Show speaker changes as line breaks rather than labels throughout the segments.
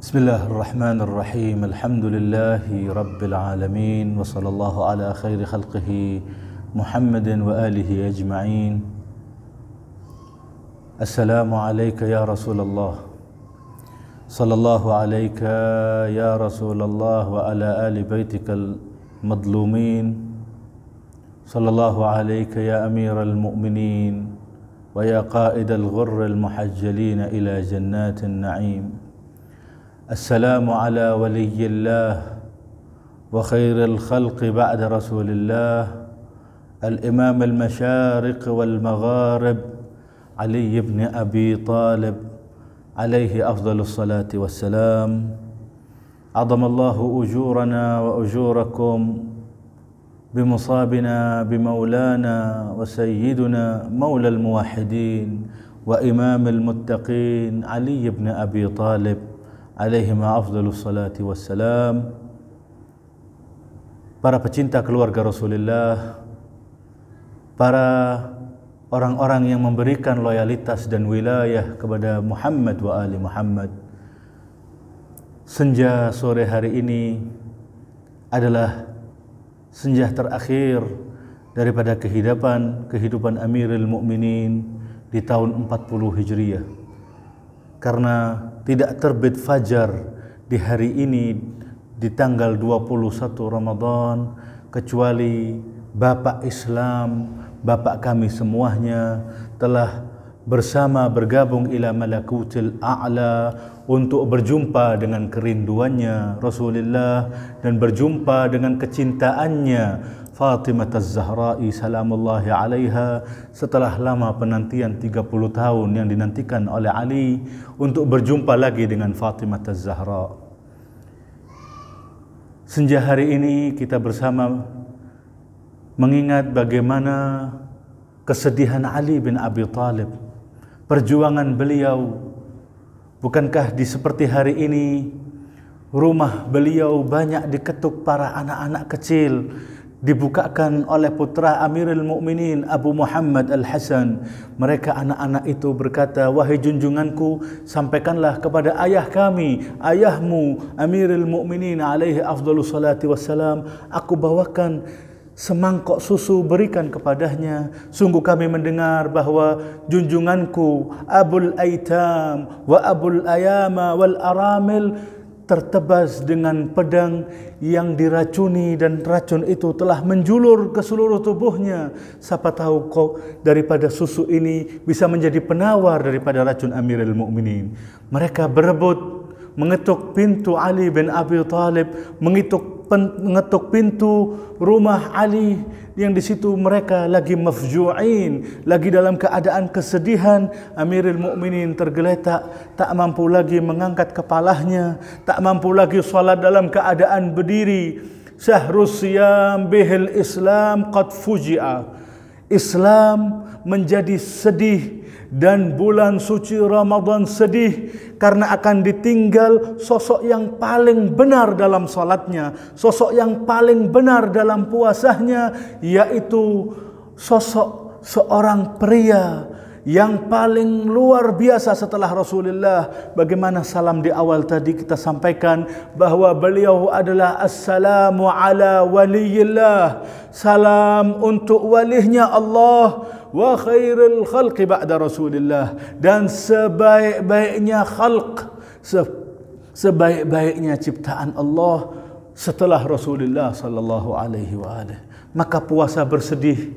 Bismillahirrahmanirrahim. Alhamdulillahi Rabbil Alamin. Wa sallallahu ala khairi khalqihi Muhammadin wa alihi ajma'in. Assalamu alayka ya Rasulullah. Sallallahu alayka ya Rasulullah wa ala ali baitikal madlumin. Sallallahu alayka ya amiral mu'minin wa ya qaidal ghurril muhajjalin ila jannatin na'im. السلام على ولي الله وخير الخلق بعد رسول الله الإمام المشارق والمغارب علي بن أبي طالب عليه أفضل الصلاة والسلام. عظم الله أجورنا وأجوركم بمصابنا بمولانا وسيدنا مولى الموحدين وإمام المتقين علي بن أبي طالب alaihi afdhalus salati wassalam. Para pecinta keluarga Rasulullah, para orang-orang yang memberikan loyalitas dan wilayah kepada Muhammad wa ali Muhammad. Senja sore hari ini adalah senja terakhir daripada kehidupan Amirul Mukminin di tahun 40 Hijriah. Karena tidak terbit fajar di hari ini di tanggal 21 Ramadan kecuali Bapak Islam, Bapak kami semuanya telah bergabung ila malakutil a'la untuk berjumpa dengan kerinduannya Rasulullah dan berjumpa dengan kecintaannya Fatimah Az-Zahra'i salamullahi alaiha setelah lama penantian 30 tahun yang dinantikan oleh Ali untuk berjumpa lagi dengan Fatimah Az-Zahra. Senja hari ini kita bersama mengingat bagaimana kesedihan Ali bin Abi Talib, perjuangan beliau. Bukankah di seperti hari ini rumah beliau banyak diketuk para anak-anak kecil, dibukakan oleh putra Amirul Mukminin Abu Muhammad Al-Hasan. Mereka anak-anak itu berkata, wahai junjunganku, sampaikanlah kepada ayah kami, ayahmu Amirul Mukminin alaihi afdhalus salati wassalam, aku bawakan semangkok susu, berikan kepadanya. Sungguh kami mendengar bahwa junjunganku Abul Aitam wa Abul Ayama wal Aramil tertebas dengan pedang yang diracuni dan racun itu telah menjulur ke seluruh tubuhnya. Siapa tahu kok daripada susu ini bisa menjadi penawar daripada racun Amirul Mukminin. Mereka berebut mengetuk pintu Ali bin Abi Talib, mengetuk pintu rumah Ali yang di situ mereka lagi mafju'in, lagi dalam keadaan kesedihan. Amirul Mukminin tergeletak, tak mampu lagi mengangkat kepalanya, tak mampu lagi salat dalam keadaan berdiri. Syahrus siyam bihil Islam qad fuji'a. Islam menjadi sedih dan bulan suci Ramadan sedih karena akan ditinggal sosok yang paling benar dalam salatnya, sosok yang paling benar dalam puasanya, yaitu sosok seorang pria yang paling luar biasa setelah Rasulullah. Bagaimana salam di awal tadi kita sampaikan bahwa beliau adalah assalamu ala waliyillah, salam untuk walihnya Allah, wa khairil khalqi ba'da Rasulillah, dan sebaik-baiknya khalq, sebaik-baiknya ciptaan Allah setelah Rasulullah sallallahu alaihi wa alihi. Maka puasa bersedih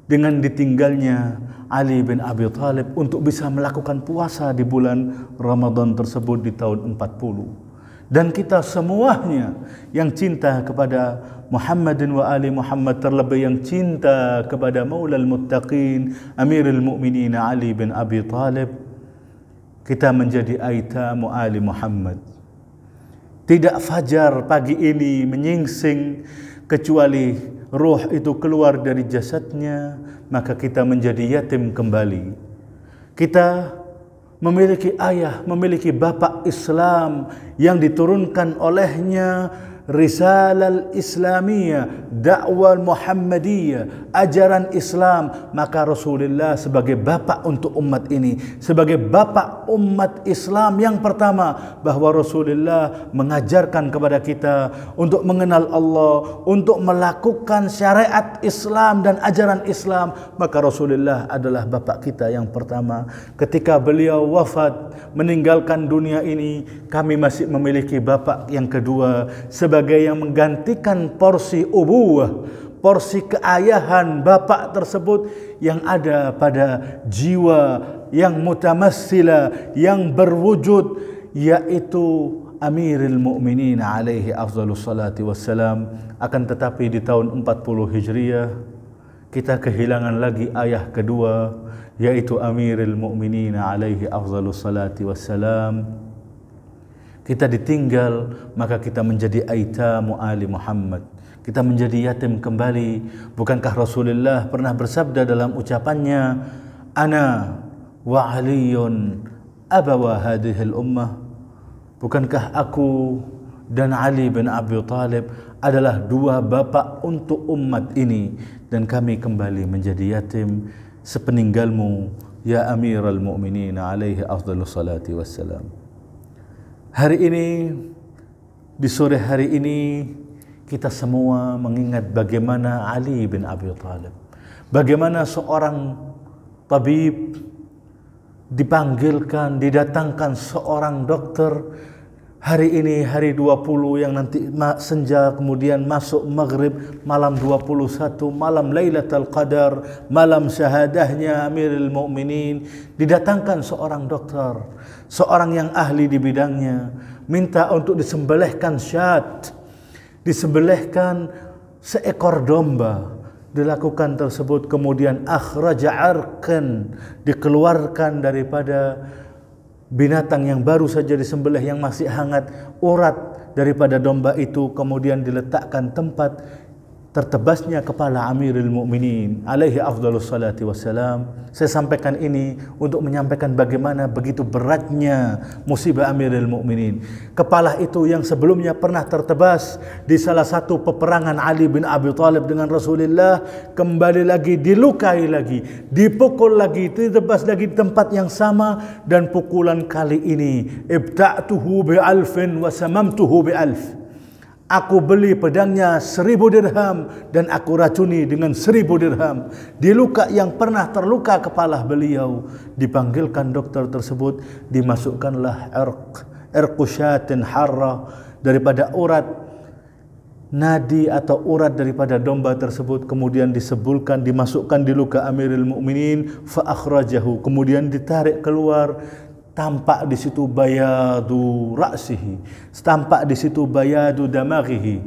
dengan ditinggalnya Ali bin Abi Talib untuk bisa melakukan puasa di bulan Ramadan tersebut di tahun 40. Dan kita semuanya yang cinta kepada Muhammadin wa ali Muhammad, terlebih yang cinta kepada Maulal Muttaqin Amirul Mukminin Ali bin Abi Talib, kita menjadi aitamu ali Muhammad. Tidak fajar pagi ini menyingsing kecuali roh itu keluar dari jasadnya, maka kita menjadi yatim kembali. Kita memiliki ayah, memiliki bapak Islam yang diturunkan olehnya risalah Islamiyah, dakwah Muhammadiyah, ajaran Islam, maka Rasulullah sebagai bapa untuk umat ini, sebagai bapa umat Islam yang pertama, bahwa Rasulullah mengajarkan kepada kita untuk mengenal Allah, untuk melakukan syariat Islam dan ajaran Islam, maka Rasulullah adalah bapa kita yang pertama. Ketika beliau wafat meninggalkan dunia ini, kami masih memiliki bapa yang kedua sebagai yang menggantikan porsi ubuwah, porsi keayahan bapa tersebut yang ada pada jiwa yang mutamassila, yang berwujud, yaitu Amirul Mukminin alaihi afdhalus salati wassalam. Akan tetapi di tahun 40 Hijriah kita kehilangan lagi ayah kedua, yaitu Amirul Mukminin alaihi afdhalus salati wassalam. Kita ditinggal, maka kita menjadi aitamu ali Muhammad. Kita menjadi yatim kembali. Bukankah Rasulullah pernah bersabda dalam ucapannya, ana wa aliyun abawa hadhil ummah? Bukankah aku dan Ali bin Abi Thalib adalah dua bapa untuk umat ini, dan kami kembali menjadi yatim sepeninggalmu ya Amirul Mukminin alaihi afdhalus salati wassalam. Hari ini, di sore hari ini, kita semua mengingat bagaimana Ali bin Abi Thalib, bagaimana seorang tabib dipanggilkan, didatangkan seorang dokter. Hari ini hari 20 yang nanti senja, kemudian masuk maghrib, malam 21, malam Lailatul Qadar, malam syahadahnya Amirul Mukminin, didatangkan seorang dokter, seorang yang ahli di bidangnya, minta untuk disembelihkan syat, disembelihkan seekor domba. Dilakukan tersebut, kemudian akhraja arqan, dikeluarkan daripada binatang yang baru saja disembelih, yang masih hangat, urat daripada domba itu, kemudian diletakkan tempat tertebasnya kepala Amirul Mukminin alaihi afdhalus salati wassalam. Saya sampaikan ini untuk menyampaikan bagaimana begitu beratnya musibah Amirul Mukminin. Kepala itu yang sebelumnya pernah tertebas di salah satu peperangan Ali bin Abi Thalib dengan Rasulullah, kembali lagi dilukai lagi, dipukul lagi, ditebas lagi di tempat yang sama, dan pukulan kali ini ibta'tuhu bi'alfin wa samamtuhu bi'alf. Aku beli pedangnya 1000 dirham dan aku racuni dengan 1000 dirham. Di luka yang pernah terluka kepala beliau, dipanggilkan dokter tersebut, dimasukkanlah irqusyatin harra, daripada urat nadi atau urat daripada domba tersebut, kemudian disebulkan, dimasukkan di luka Amirul Mukminin, fa akhrajahu, kemudian ditarik keluar. Tampak di situ bayadu ra'sihi, tampak di situ bayadu damaghihi.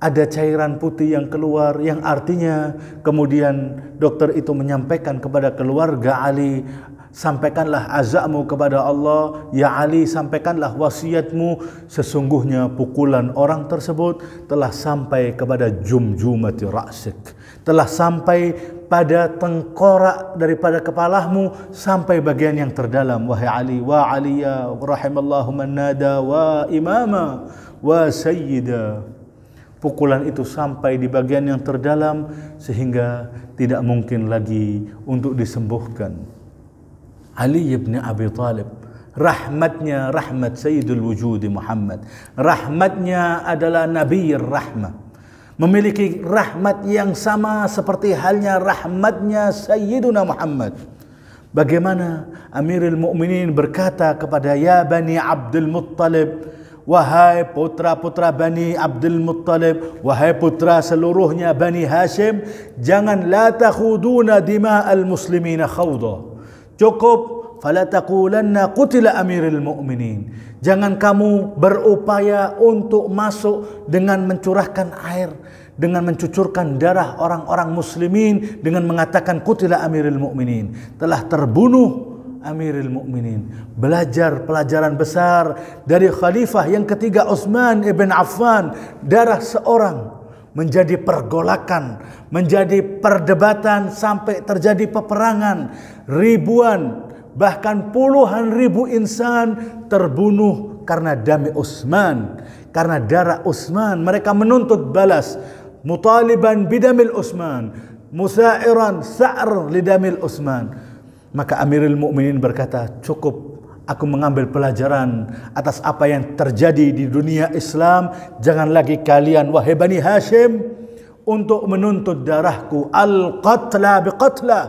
Ada cairan putih yang keluar, yang artinya kemudian dokter itu menyampaikan kepada keluarga Ali, sampaikanlah azammu kepada Allah, ya Ali, sampaikanlah wasiatmu. Sesungguhnya pukulan orang tersebut telah sampai kepada jumjumati ra'sik, telah sampai pada tengkorak daripada kepalamu, sampai bagian yang terdalam. Wahai Ali, wa aliya rahimallahu man nada wa imama wa sayyida. Pukulan itu sampai di bagian yang terdalam sehingga tidak mungkin lagi untuk disembuhkan. Ali bin Abi Thalib, rahmatnya rahmat Sayyidul Wujudi Muhammad, rahmatnya adalah Nabi Rahmah, memiliki rahmat yang sama seperti halnya rahmatnya Sayyiduna Muhammad. Bagaimana Amirul Mukminin berkata kepada ya Bani Abdul Muttalib, wahai putra-putra Bani Abdul Muttalib, wahai putra seluruhnya Bani Hashim, jangan la takhuduna dima'al muslimina khawda. Cukup, fala taqulanna qutila Amirul Mukminin. Jangan kamu berupaya untuk masuk dengan mencurahkan air, dengan mencucurkan darah orang-orang muslimin, dengan mengatakan qutila Amirul Mukminin, telah terbunuh Amirul Mukminin. Belajar pelajaran besar dari khalifah yang ketiga Utsman ibn Affan. Darah seorang menjadi pergolakan, menjadi perdebatan, sampai terjadi peperangan. Ribuan, bahkan puluhan ribu insan terbunuh karena dami Utsman. karena darah Utsman. Mereka menuntut balas, mutaliban bidamil Utsman, musairan sa'r lidamil Utsman. Maka Amirul Mukminin berkata, cukup, aku mengambil pelajaran atas apa yang terjadi di dunia Islam. Jangan lagi kalian, wahai Bani Hashim, untuk menuntut darahku. Al-qatla biqatla.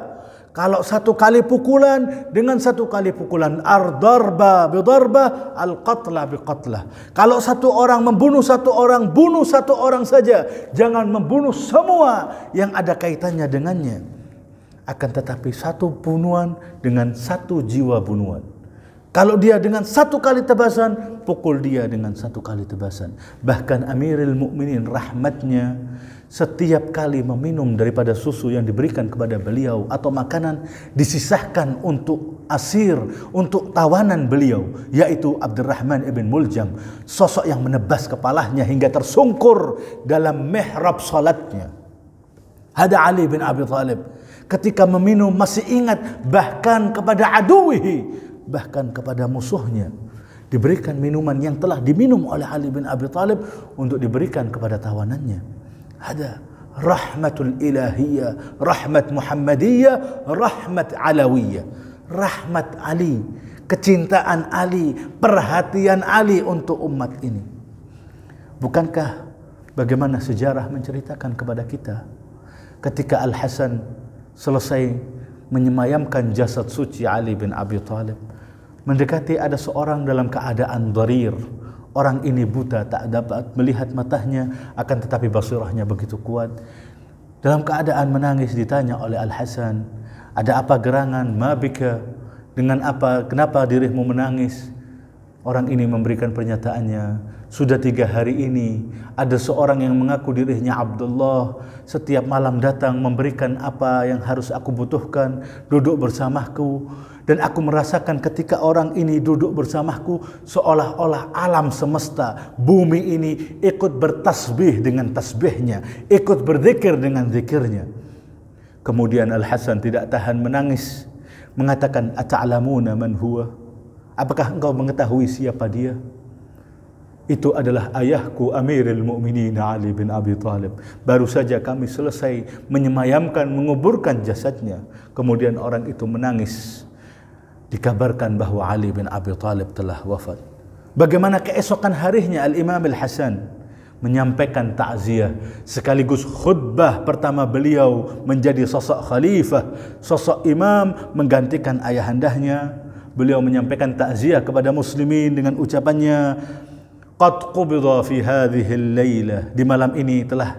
Kalau satu kali pukulan dengan satu kali pukulan, ar-darba bidarba, al-qatla biqatla. Kalau satu orang membunuh satu orang, bunuh satu orang saja. Jangan membunuh semua yang ada kaitannya dengannya. Akan tetapi satu bunuhan dengan satu jiwa bunuhan. Kalau dia dengan satu kali tebasan, pukul dia dengan satu kali tebasan. Bahkan Amirul Mukminin rahmatnya, setiap kali meminum daripada susu yang diberikan kepada beliau atau makanan, disisahkan untuk asir, untuk tawanan beliau, yaitu Abdurrahman ibn Muljam, sosok yang menebas kepalanya hingga tersungkur dalam mihrab salatnya. Ada Ali bin Abi Thalib, ketika meminum masih ingat bahkan kepada aduwihi, bahkan kepada musuhnya, diberikan minuman yang telah diminum oleh Ali bin Abi Thalib untuk diberikan kepada tawanannya. Ada rahmatul ilahiyah, rahmat Muhammadiyah, rahmat alawiyah, rahmat Ali, kecintaan Ali, perhatian Ali untuk umat ini. Bukankah bagaimana sejarah menceritakan kepada kita ketika Al-Hasan selesai menyemayamkan jasad suci Ali bin Abi Thalib, mendekati ada seorang dalam keadaan dharir. Orang ini buta, tak dapat melihat matanya, akan tetapi basirahnya begitu kuat. Dalam keadaan menangis ditanya oleh Al-Hasan, ada apa gerangan? Ma bika? Dengan apa? Kenapa dirimu menangis? Orang ini memberikan pernyataannya, sudah 3 hari ini ada seorang yang mengaku dirinya Abdullah, setiap malam datang memberikan apa yang harus aku butuhkan, duduk bersamaku. Dan aku merasakan ketika orang ini duduk bersamaku, seolah-olah alam semesta, bumi ini ikut bertasbih dengan tasbihnya, ikut berzikir dengan zikirnya. Kemudian Al-Hasan tidak tahan menangis, mengatakan, ata'lamuna man huwa? Apakah engkau mengetahui siapa dia? Itu adalah ayahku Amirul Mukminin Ali bin Abi Thalib. Baru saja kami selesai menyemayamkan, menguburkan jasadnya. Kemudian orang itu menangis. Dikabarkan bahwa Ali bin Abi Thalib telah wafat. Bagaimana keesokan harinya Al-Imam Al-Hasan menyampaikan takziah sekaligus khutbah pertama beliau menjadi sosok khalifah, sosok imam menggantikan ayahandahnya. Beliau menyampaikan takziah kepada muslimin dengan ucapannya, qad qubida fi hadhihi al-lailah, di malam ini telah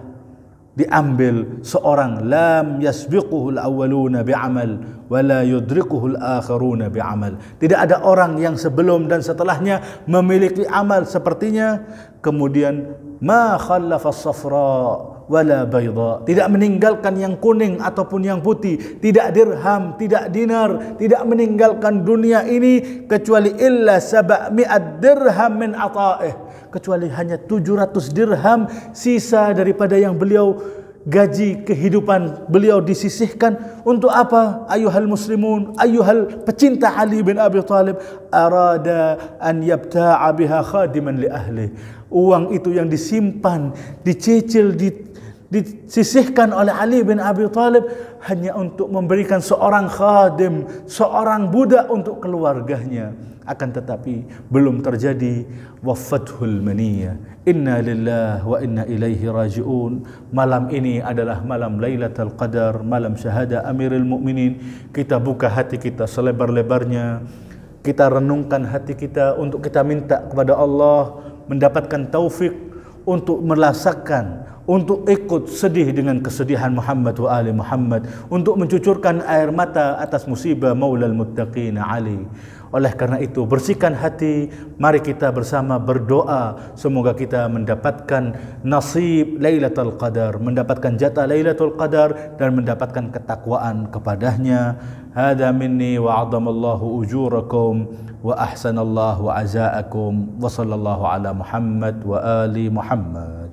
diambil seorang lam yasbiquhu al-awwaluna bi'amal wa la yudrikuhu al-akharuna bi'amal. Tidak ada orang yang sebelum dan setelahnya memiliki amal sepertinya. Kemudian ma khallafa as-safra wala bayda, tidak meninggalkan yang kuning ataupun yang putih, tidak dirham, tidak dinar, tidak meninggalkan dunia ini kecuali illa 700 dirham min ata'ih, kecuali hanya 700 dirham sisa daripada yang beliau gaji kehidupan beliau disisihkan. Untuk apa? Ayuhal muslimun, ayuhal pecinta Ali bin Abi Thalib, arada an yabta'a biha khadiman li ahli. Uang itu yang disimpan, dicicil, disisihkan oleh Ali bin Abi Thalib hanya untuk memberikan seorang khadim, seorang budak untuk keluarganya. Akan tetapi belum terjadi wafathul maniyah. Inna lillahi wa inna ilaihi raji'un. Malam ini adalah malam Lailatul Qadar, malam syahada Amirul Mukminin. Kita buka hati kita selebar-lebarnya, kita renungkan hati kita untuk kita minta kepada Allah mendapatkan taufik untuk merasakan, untuk ikut sedih dengan kesedihan Muhammad wa ali Muhammad, untuk mencucurkan air mata atas musibah Maulal Muttaqin Ali. Oleh karena itu, bersihkan hati, mari kita bersama berdoa semoga kita mendapatkan nasib Lailatul Qadar, mendapatkan jatah Lailatul Qadar dan mendapatkan ketakwaan kepadanya. Hada minni wa 'azamallahu ujurakum wa ahsanallahu azaakum wa sallallahu ala Muhammad wa ali Muhammad.